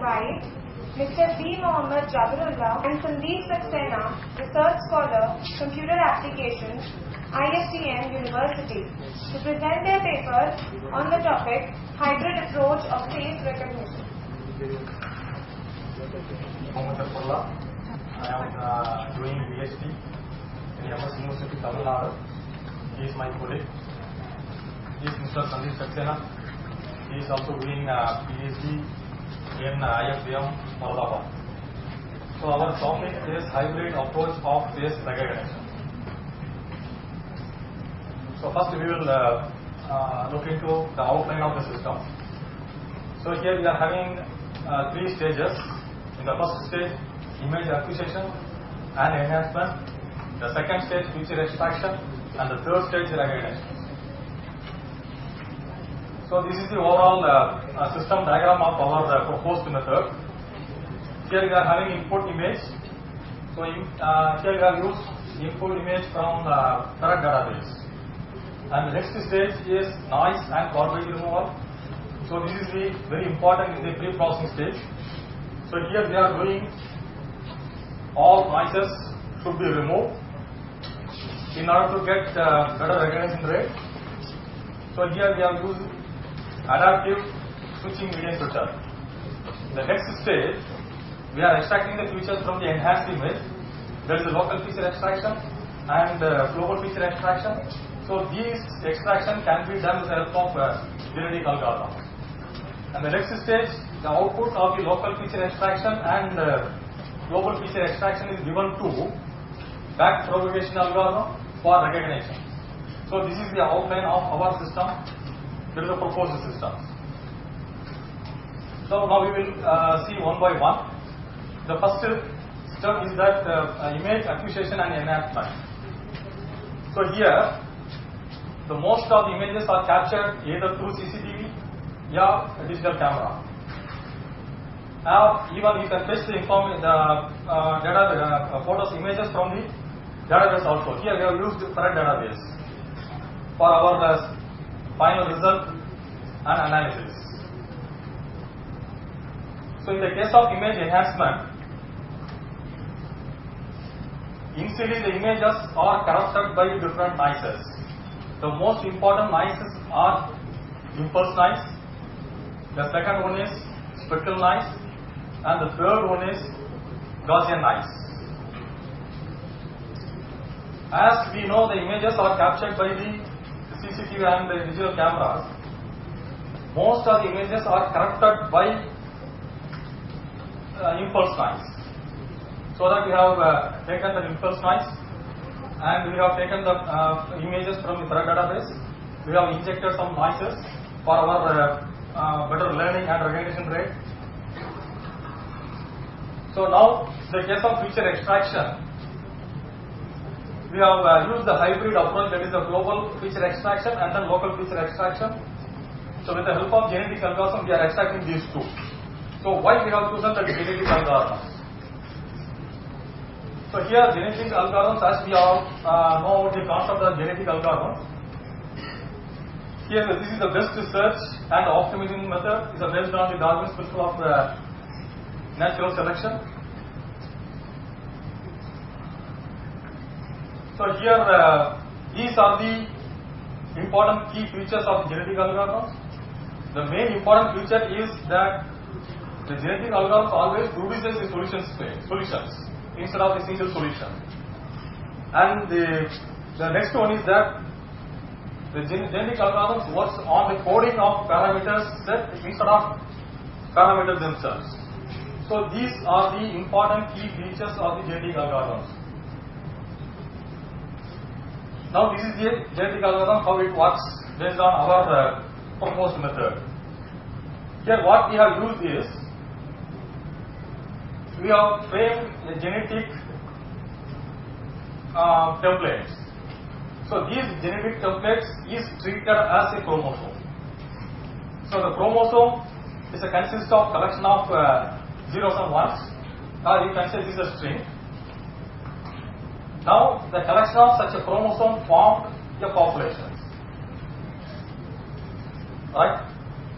invite Mr. B. Mohammad Jabarullah and Sandeep Saxena, Research Scholar, Computer Applications, ISTM University, to present their paper on the topic Hybrid Approach of Face Recognition. Mohammad Jabarullah. I am doing PhD in MS University, Tamil Nadu. He is my colleague. He is Mr. Sandeep Saxena. He is also doing PhD in IFBM, Moradabad. So our topic is hybrid approach of face recognition. So first we will look into the outline of the system. So here we are having 3 stages. In the first stage, image acquisition and enhancement. The second stage, feature extraction, and the third stage, recognition. So this is the overall system diagram of our proposed method. Here we are having input image. So here we have used input image from the correct database. And the next stage is noise and garbage removal. So this is the very important in the pre-processing stage. So here we are doing all noises should be removed in order to get better recognition rate. So here we have used adaptive switching median filter. The next stage, we are extracting the features from the enhanced image. There is a local feature extraction and global feature extraction. So these extraction can be done with the help of genetic algorithm. And the next stage, the output of the local feature extraction and global feature extraction is given to back propagation algorithm for recognition. So this is the outline of our system. There is a proposed system. So now we will see one by one. The first step is that image acquisition and enhancement. So here, the most of the images are captured either through CCTV or digital camera. Now, even you can fetch the photos, images from the database also. Here we have used the correct database for our final result and analysis. So in the case of image enhancement, initially the images are corrupted by different noises. The most important noises are impulse noise, the second one is spectral noise, and the third one is Gaussian noise. As we know, the images are captured by the CCTV and the digital cameras. Most of the images are corrupted by impulse noise. So that we have taken the impulse noise and we have taken the images from the correct database. We have injected some noises for our better learning and recognition rate. So now, in the case of feature extraction, we have used the hybrid approach, that is the global feature extraction and then local feature extraction. So with the help of genetic algorithm, we are extracting these two. So why we have chosen the genetic algorithms? So here genetic algorithms, as we all know the concept of genetic algorithms. Here this is the best search and optimizing method is based on the Darwin's principle of natural selection. So here these are the important key features of the genetic algorithms. The main important feature is that the genetic algorithm always produces the solutions instead of a single solution. And the next one is that the genetic algorithms works on the coding of parameters set instead of parameters themselves. So these are the important key features of the genetic algorithms. Now this is the genetic algorithm, how it works based on our proposed method. Here what we have used is, we have framed a genetic templates. So these genetic templates is treated as a chromosome. So the chromosome is a consists of collection of zeros and ones, or you can say this is a string. Now the collection of such a chromosome formed a population. Right?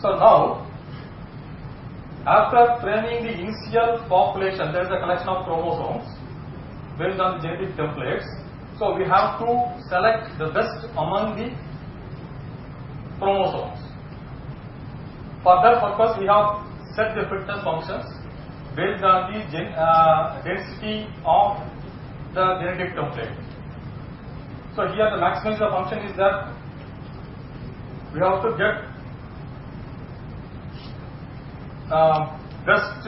So now After training the initial population, there is a collection of chromosomes based on the genetic templates. So we have to select the best among the chromosomes. For that purpose, we have set the fitness functions based on the density of the genetic template. So here the maximization function is that we have to get best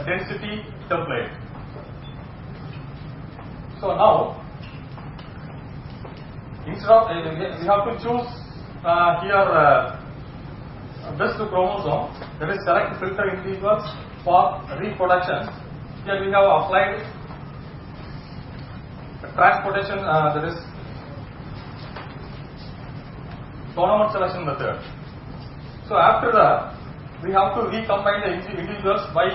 density template. So now, instead of we have to choose here best chromosome, that is select filter individuals for reproduction. Here we have applied transportation, that is tournament selection method. So after that, we have to recombine the individuals by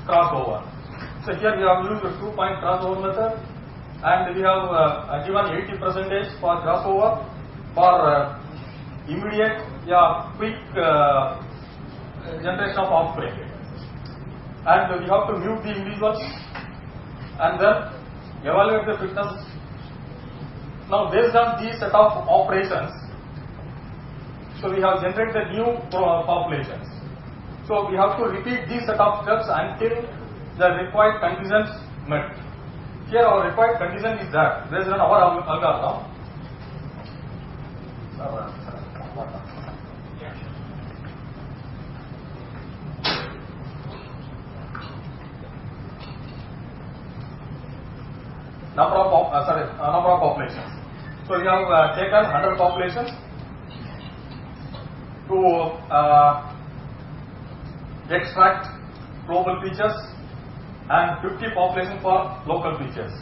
crossover. So here we have used a 2-point crossover method, and we have given 80% for crossover for immediate quick generation of offspring. And we have to mute the individuals and then evaluate the fitness. Now based on these set of operations, so we have generated the new populations. So we have to repeat these set of steps until the required conditions met. Here our required condition is that based on our algorithm. Number of populations. So we have taken 100 populations to extract global features and 50 population for local features.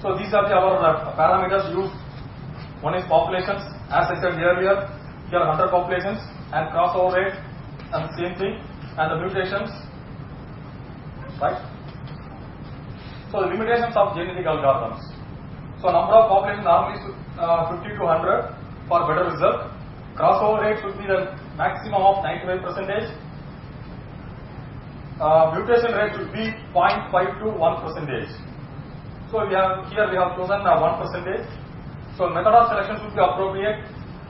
So these are our parameters used. One is populations, as I said earlier. Here 100 populations and crossover rate and same thing, and the mutations, right? So the limitations of genetic algorithms. So number of population normally is 50 to 100 for better result. Crossover rate should be the maximum of 95%. Mutation rate should be 0.5 to 1%. So we have chosen 1%. So method of selection should be appropriate.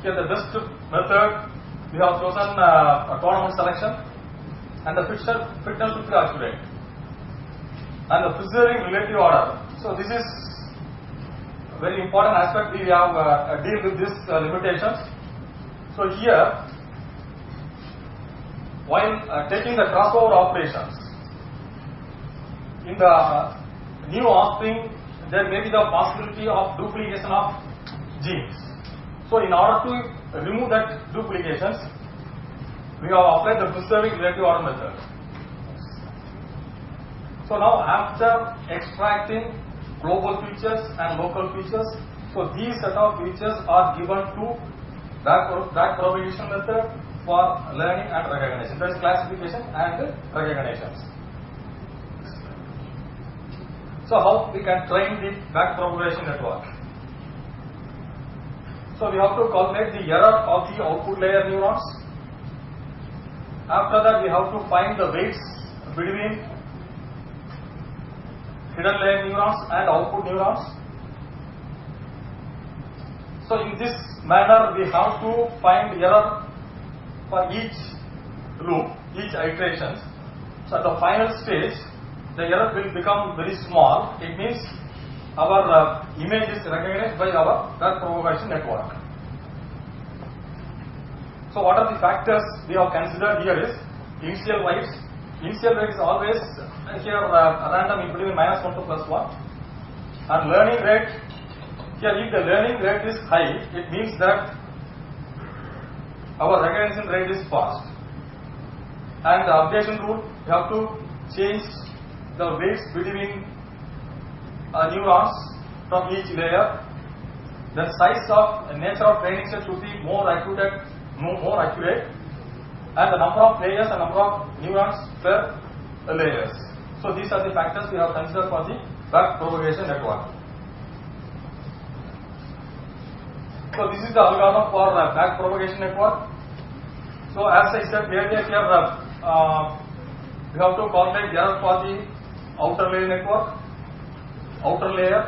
Here the best method, we have chosen a tournament selection, and the fitness should be accurate. And the preserving relative order. So this is a very important aspect. We have deal with these limitations. So here, while taking the crossover operations, in the new offspring, there may be the possibility of duplication of genes. So in order to remove that duplications, we have applied the preserving relative order method. So now after extracting global features and local features, so these set of features are given to back propagation method for learning and recognition. That is classification and recognition. So how we can train the back propagation network? So we have to calculate the error of the output layer neurons. After that, we have to find the weights between hidden layer neurons and output neurons. So in this manner, we have to find error for each loop, each iteration. So at the final stage, the error will become very small. It means our image is recognized by our back propagation network. So what are the factors we have considered here is initial weights. Initial weight is always here random in between -1 to +1. And learning rate, here if the learning rate is high, it means that our recognition rate is fast. And the updation rule, you have to change the weights between neurons from each layer. The size of nature of training set should be more accurate, and the number of layers and number of neurons per layers. So these are the factors we have considered for the back propagation network. So this is the algorithm for back propagation network. So as I said earlier here, we have to calculate error for the outer layer network, outer layer,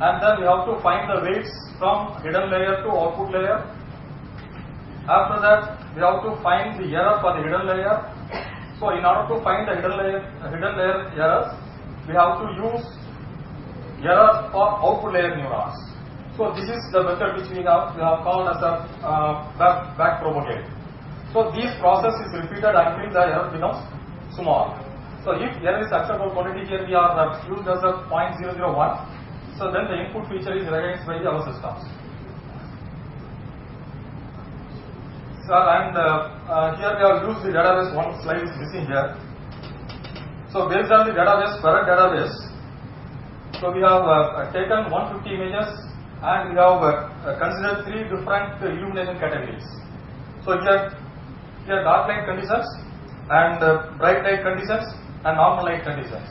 and then we have to find the weights from hidden layer to output layer. After that, we have to find the error for the hidden layer. So in order to find the hidden layer errors, we have to use errors for output layer neurons. So this is the method which we have called as a back propagate. So this process is repeated until the error becomes small. So if error is acceptable quantity, here we are used as a 0.001. So then the input feature is recognized by our systems. So and here we have used the database. One slide is missing here. So based on the database, current database, so we have taken 150 images and we have considered 3 different illumination categories. So here dark light conditions and bright light conditions and normal light conditions.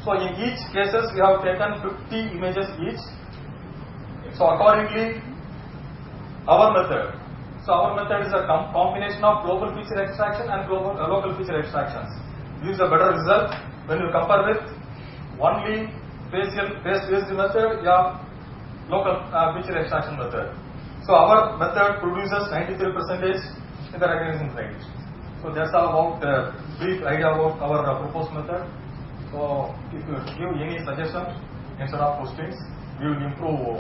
So in each cases we have taken 50 images each. So accordingly our method. So our method is a combination of global feature extraction and local feature extractions. Gives a better result when you compare with only face-based method or local feature extraction method. So our method produces 93% in the recognition rate. So that's all about the brief idea about our proposed method. So if you give any suggestion instead of postings, we will improve.